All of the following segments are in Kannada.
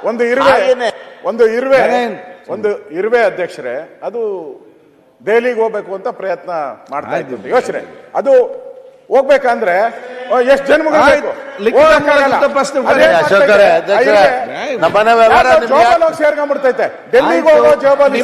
ಒಂದು ಇರುವೆ ಅಧ್ಯಕ್ಷರೇ, ಅದು ದೆಹಲಿಗೆ ಹೋಗ್ಬೇಕು ಅಂತ ಪ್ರಯತ್ನ ಮಾಡ್ತಾ ಇದ್ದೀನಿ. ಯೋಚನೆ ಅದು ಹೋಗ್ಬೇಕಂದ್ರೆ ಎಷ್ಟು ಜನ್ಮಗಳು ಸೇರ್ಕೊಂಡ್ಬಿಡ್ತೈತೆ. ಡೆಲ್ಲಿಗೆ ಹೋಗೋ ಜವಾಬ್ದಾರಿ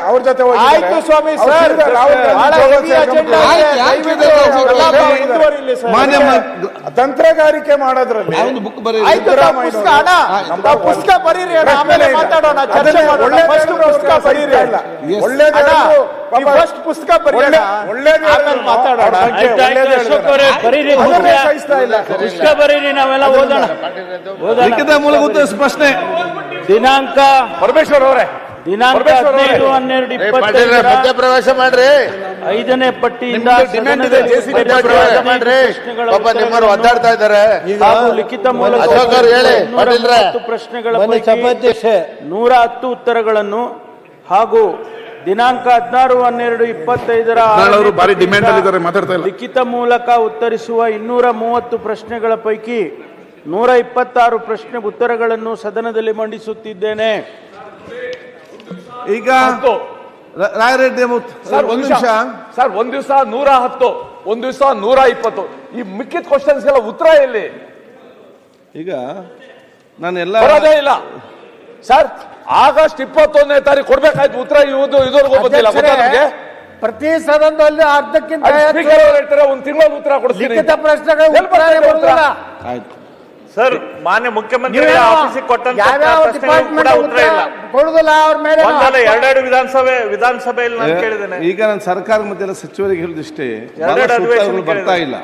ಅವ್ರ ಜೊತೆ ತಂತ್ರಗಾರಿಕೆ ಮಾಡೋದ್ರಲ್ಲಿ ಪುಸ್ತಕ ಬರೀರಿ, ಆಮೇಲೆ ಮಾತಾಡೋಣ, ಚರ್ಚೆ ಮಾಡೋಣ. ಪುಸ್ತಕ ಬರೀರಿ, ಆಮೇಲೆ ಮಾತಾಡೋಣ. ಪುಸ್ತಕ ಬರೀರಿ, ನಾವೆಲ್ಲ ಓದೋಣ. ಲಿಖಿತ ಮೂಲಕ ಉತ್ತರಿಸಿ ಪ್ರಶ್ನೆ. ದಿನಾಂಕ ಪರಮೇಶ್ವರ್ ಅವರೇ, ದಿನಾಂಕ 15/12/2025 ಮಧ್ಯಪ್ರವೇಶ ಮಾಡ್ರಿ. 5ನೇ ಪಟ್ಟಿಯಿಂದ ಒದ್ದಾಡ್ತಾ ಇದ್ದಾರೆ. ಲಿಖಿತ ಮೂಲಕ ಪ್ರಶ್ನೆಗಳ ಪೈಕಿ 110 ಉತ್ತರಗಳನ್ನು ಹಾಗೂ ದಿನಾಂಕ 16/12/2025 ಲಿಖಿತ ಮೂಲಕ ಉತ್ತರಿಸುವ 230 ಪ್ರಶ್ನೆಗಳ ಪೈಕಿ 126 ಪ್ರಶ್ನೆ ಉತ್ತರಗಳನ್ನು ಸದನದಲ್ಲಿ ಮಂಡಿಸುತ್ತಿದ್ದೇನೆ. ಈಗ ರಾಯರೆಡ್ಡಿ ಸರ್, ಒಂದು ನಿಮಿಷ ಸರ್. ಒಂದ್ ದಿವಸ 110, ಒಂದ್ ದಿವಸ 120. ಈ ಮಿಕ್ಕಿದ ಕ್ವಶನ್ಸ್ಗೆಲ್ಲ ಉತ್ತರ ಎಲ್ಲಿ? ಈಗ ನಾನೆಲ್ಲ ಬರೋದೇ ಇಲ್ಲ ಸರ್. ಆಗಸ್ಟ್ 21ನೇ ತಾರೀಕು ಕೊಡ್ಬೇಕಾಯ್ತು ಉತ್ತರ. ಇದುವರೆಗೂ ಬಂದಿಲ್ಲ. ಪ್ರತಿ ಸದನದಲ್ಲಿ ಅರ್ಧಕ್ಕಿಂತ ಹೇಳ್ತಾರೆ ಒಂದ್ ತಿಂಗಳ ಉತ್ತರ ಕೊಡ್ತೀನಿ. ಪ್ರಶ್ನೆಗಳು ಆಯ್ತು ಸರ್. ಮಾನ್ಯ ಮುಖ್ಯಮಂತ್ರಿ ಆಫೀಸಿಗೆ ಕೊಟ್ಟಂತ ಕೊಡುದಿಲ್ಲ ಅವ್ರ ಮೇಲೆ. ವಿಧಾನಸಭೆಯಲ್ಲಿ ನಾನು ಕೇಳಿದ್ದೇನೆ. ಈಗ ನಾನು ಸರ್ಕಾರ ಮತ್ತೆ ಸಚಿವರಿಗೆ ಹೇಳಿದಿಷ್ಟೇ, ಬರ್ತಾ ಇಲ್ಲ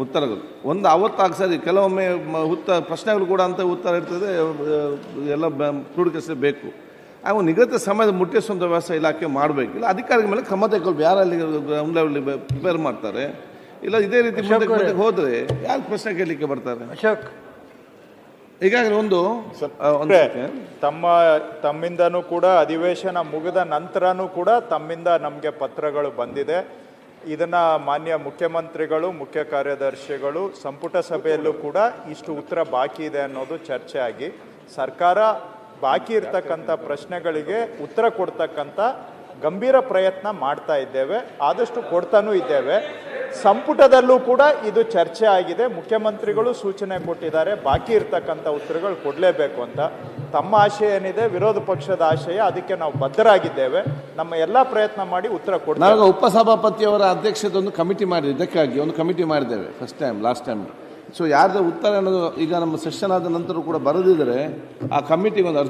ಉತ್ತರಗಳು. ಒಂದು ಅವತ್ತಾಗ ಸರಿ, ಕೆಲವೊಮ್ಮೆ ಪ್ರಶ್ನೆಗಳು ಕೂಡ ಅಂತ ಉತ್ತರ ಇರ್ತದೆ, ಎಲ್ಲ ಕ್ರೋಢೀಕರಿಸಬೇಕು. ಅವು ನಿಗದಿತ ಸಮಯದ ಮುಟ್ಟಿಸುವಂಥ ವ್ಯವಸ್ಥೆ ಇಲಾಖೆ ಮಾಡಬೇಕಿಲ್ಲ. ಅಧಿಕಾರಿಗಳ ಮೇಲೆ ಕ್ರಮ ತಗೊಳ್ಬೇಕು. ಯಾರಲ್ಲಿ ಗ್ರೌಂಡ್ ಲೆವೆಲ್ ಪ್ರಿಪೇರ್ ಮಾಡ್ತಾರೆ, ಇಲ್ಲ ಇದೇ ರೀತಿ ಮುಂದಕ್ಕೆ ಹೋದ್ರೆ ಯಾರು ಪ್ರಶ್ನೆ ಕೇಳಲಿಕ್ಕೆ ಬರ್ತಾರೆ? ಅಶೋಕ್, ಈಗಾಗಲೇ ತಮ್ಮಿಂದನೂ ಕೂಡ ಅಧಿವೇಶನ ಮುಗಿದ ನಂತರನೂ ಕೂಡ ತಮ್ಮಿಂದ ನಮಗೆ ಪತ್ರಗಳು ಬಂದಿದೆ. ಇದನ್ನ ಮಾನ್ಯ ಮುಖ್ಯಮಂತ್ರಿಗಳು, ಮುಖ್ಯ ಕಾರ್ಯದರ್ಶಿಗಳು ಸಂಪುಟ ಸಭೆಯಲ್ಲೂ ಕೂಡ ಇಷ್ಟು ಉತ್ತರ ಬಾಕಿ ಇದೆ ಅನ್ನೋದು ಚರ್ಚೆ ಆಗಿ ಸರ್ಕಾರ ಬಾಕಿ ಇರ್ತಕ್ಕಂಥ ಪ್ರಶ್ನೆಗಳಿಗೆ ಉತ್ತರ ಕೊಡ್ತಕ್ಕಂಥ ಗಂಭೀರ ಪ್ರಯತ್ನ ಮಾಡ್ತಾ ಇದ್ದೇವೆ. ಆದಷ್ಟು ಕೊಡ್ತಾನೂ ಇದ್ದೇವೆ. ಸಂಪುಟದಲ್ಲೂ ಕೂಡ ಇದು ಚರ್ಚೆ ಆಗಿದೆ. ಮುಖ್ಯಮಂತ್ರಿಗಳು ಸೂಚನೆ ಕೊಟ್ಟಿದ್ದಾರೆ, ಬಾಕಿ ಇರ್ತಕ್ಕಂಥ ಉತ್ತರಗಳು ಕೊಡಲೇಬೇಕು ಅಂತ. ತಮ್ಮ ಆಶಯ ಏನಿದೆ, ವಿರೋಧ ಪಕ್ಷದ ಆಶಯ, ಅದಕ್ಕೆ ನಾವು ಬದ್ಧರಾಗಿದ್ದೇವೆ. ನಮ್ಮ ಎಲ್ಲ ಪ್ರಯತ್ನ ಮಾಡಿ ಉತ್ತರ ಕೊಡ್ತೇವೆ. ನಾವು ಉಪಸಭಾಪತಿಯವರ ಅಧ್ಯಕ್ಷತೆ ಒಂದು ಕಮಿಟಿ ಮಾಡಿದ್ವಿ. ಇದಕ್ಕಾಗಿ ಒಂದು ಕಮಿಟಿ ಮಾಡಿದ್ದೇವೆ ಲಾಸ್ಟ್ ಟೈಮ್. ಸೊ ಯಾರ್ದು ಉತ್ತರ ಅನ್ನೋದು ಈಗ ನಮ್ಮ ಸೆಷನ್ ಆದ ನಂತರ ಕೂಡ ಬರೆದಿದ್ದಾರೆ. ಆ ಕಮಿಟಿಗೆ ಒಂದು ಅರ್ಜಿ